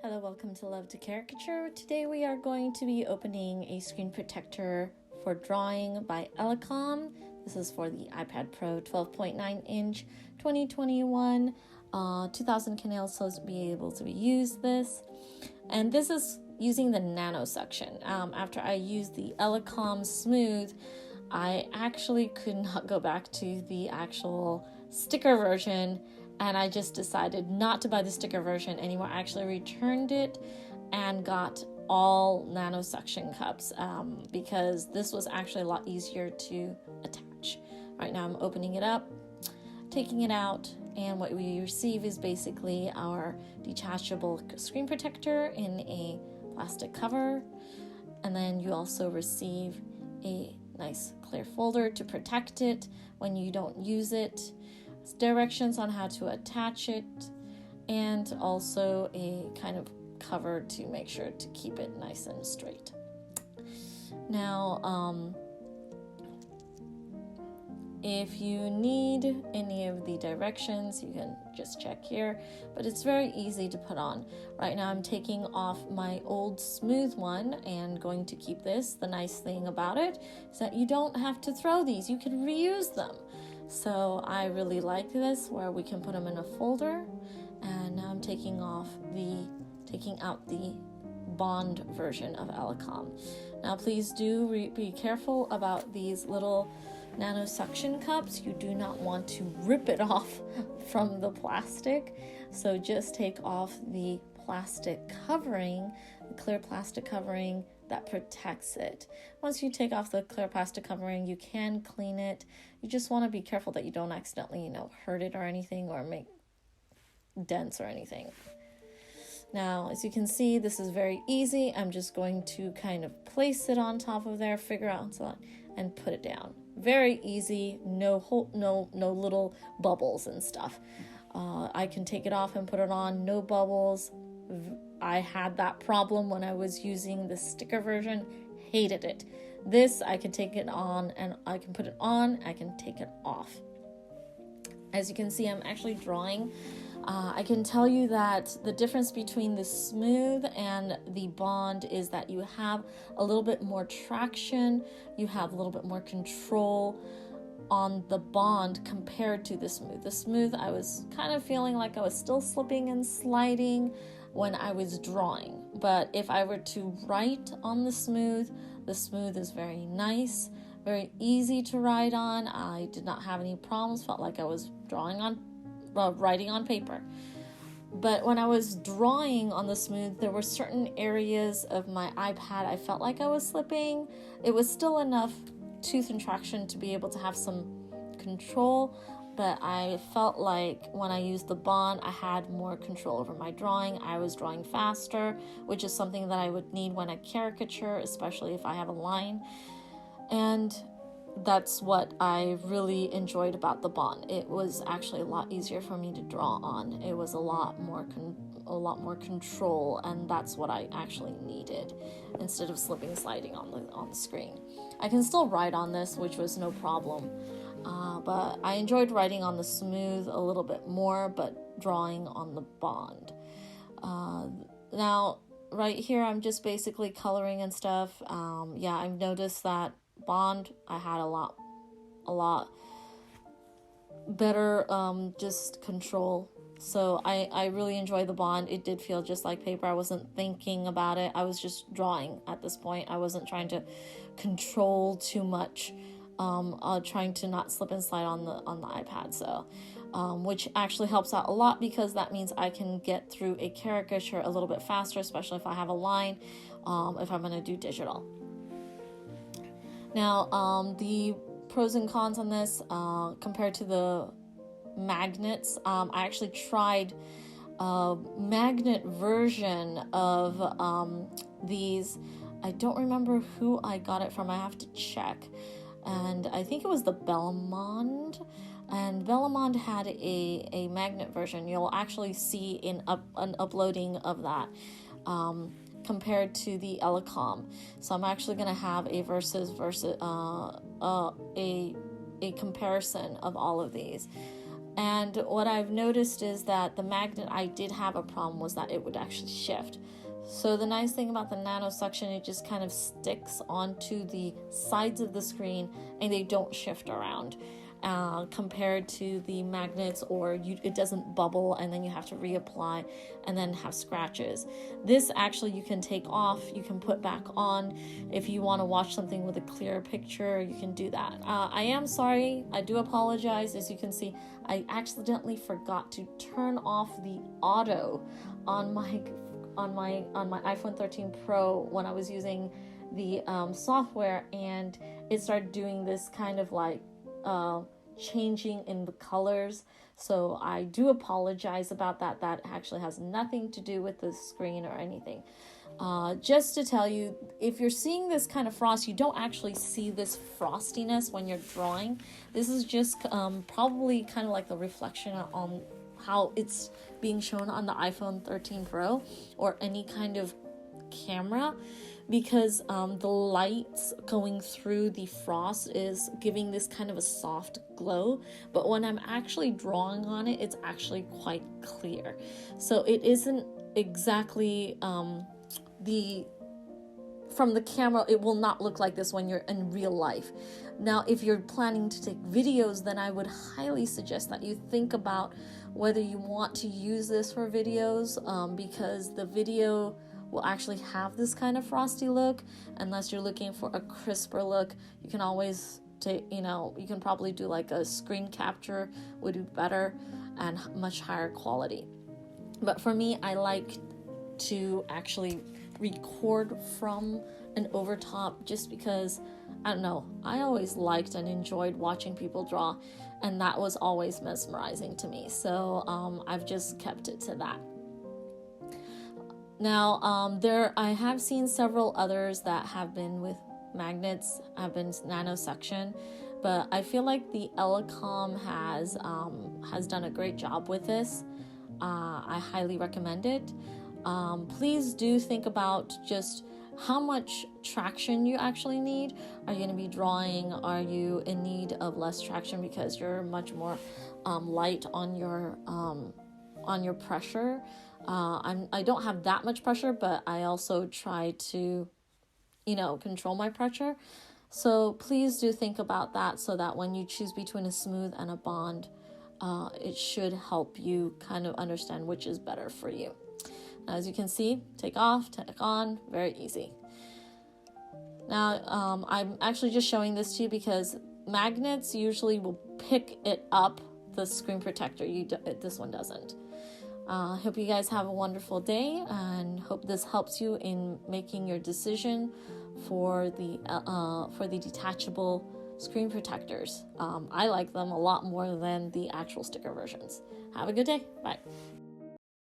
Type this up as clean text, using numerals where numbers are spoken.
Hello, welcome to Love to Caricature. Today we are going to be opening a screen protector for drawing by ELECOM. This is for the iPad Pro 12.9 inch 2021. 2000 canals so to be able to use this. And this is using the Nano section. After I used the ELECOM Smooth, I actually could not go back to the actual sticker version, and I just decided not to buy the sticker version anymore. I actually returned it and got all Nano section cups because this was actually a lot easier to attach. Right now I'm opening it up, taking it out, and what we receive is basically our detachable screen protector in a plastic cover, and then you also receive a nice clear folder to protect it when you don't use it, directions on how to attach it, and also a kind of cover to make sure to keep it nice and straight. Now, if you need any of the directions, you can just check here, but it's very easy to put on. Right now I'm taking off my old smooth one and going to keep this. The nice thing about it is that you don't have to throw these, you can reuse them. So I really like this, where we can put them in a folder. And now I'm taking out the bond version of ELECOM. Now please do be careful about these little Nano suction cups. You do not want to rip it off from the plastic, so just take off the plastic covering, the clear plastic covering that protects it. Once you take off the clear plastic covering, you can clean it. You just want to be careful that you don't accidentally, hurt it or anything, or make dents or anything. Now, as you can see, this is very easy. I'm just going to kind of place it on top of there, figure out something, and put it down. Very easy, no little bubbles and stuff. I can take it off and put it on, no bubbles. I had that problem when I was using the sticker version, hated it. This, I can take it on and I can put it on, I can take it off. As you can see, I'm actually drawing. I can tell you that the difference between the smooth and the bond is that you have a little bit more traction, you have a little bit more control on the bond compared to the smooth. The smooth, I was kind of feeling like I was still slipping and sliding when I was drawing. But if I were to write on the smooth is very nice, very easy to write on. I did not have any problems, felt like I was writing on paper. But when I was drawing on the smooth, there were certain areas of my iPad I felt like I was slipping. It was still enough tooth and traction to be able to have some control, but I felt like when I used the bond, I had more control over my drawing. I was drawing faster, which is something that I would need when I caricature, especially if I have a line. And that's what I really enjoyed about the bond. It was actually a lot easier for me to draw on. It was a lot more control, and that's what I actually needed instead of slipping and sliding on the screen. I can still write on this, which was no problem, but I enjoyed writing on the smooth a little bit more, but drawing on the bond. Now, right here, I'm just basically coloring and stuff. I've noticed that bond, I had a lot better just control. So I really enjoy the bond. It did feel just like paper. I wasn't thinking about it. I was just drawing at this point. I wasn't trying to control too much, trying to not slip and slide on the iPad. So which actually helps out a lot, because that means I can get through a caricature a little bit faster, especially if I have a line, if I'm going to do digital. Now, the pros and cons on this, compared to the magnets, I actually tried a magnet version of these. I don't remember who I got it from. I have to check. And I think it was the Belmond. And Belmond had a magnet version. You'll actually see an uploading of that. Compared to the ELECOM. So I'm actually going to have a a comparison of all of these. And what I've noticed is that the magnet I did have a problem was that it would actually shift. So the nice thing about the Nano suction, it just kind of sticks onto the sides of the screen and they don't shift around. Compared to the magnets, or it doesn't bubble and then you have to reapply and then have scratches. This actually you can take off, you can put back on. If you want to watch something with a clearer picture, you can do that. I am sorry, I do apologize. As you can see, I accidentally forgot to turn off the auto on my iPhone 13 Pro when I was using the software, and it started doing this kind of like changing in the colors. So I do apologize about that. That actually has nothing to do with the screen or anything. Just to tell you, if you're seeing this kind of frost, you don't actually see this frostiness when you're drawing. This is just probably kind of like the reflection on how it's being shown on the iPhone 13 Pro or any kind of camera, because the lights going through the frost is giving this kind of a soft glow, but when I'm actually drawing on it, it's actually quite clear. So it isn't exactly from the camera, it will not look like this when you're in real life. Now, if you're planning to take videos, then I would highly suggest that you think about whether you want to use this for videos, because the video will actually have this kind of frosty look. Unless you're looking for a crisper look, you can always you can probably do like a screen capture, would be better and much higher quality. But for me, I like to actually record from an overtop, just because I don't know, I always liked and enjoyed watching people draw, and that was always mesmerizing to me. So I've just kept it to that. Now, I have seen several others that have been with magnets, have been nano suction, but I feel like the ELECOM has done a great job with this. I highly recommend it. Please do think about just how much traction you actually need. Are you going to be drawing? Are you in need of less traction because you're much more light on your pressure? I don't have that much pressure, but I also try to, control my pressure. So please do think about that, so that when you choose between a smooth and a bond, it should help you kind of understand which is better for you. As you can see, take off, take on, very easy. Now, I'm actually just showing this to you because magnets usually will pick it up, the screen protector. This one doesn't. Hope you guys have a wonderful day, and hope this helps you in making your decision for the detachable screen protectors. I like them a lot more than the actual sticker versions. Have a good day. Bye.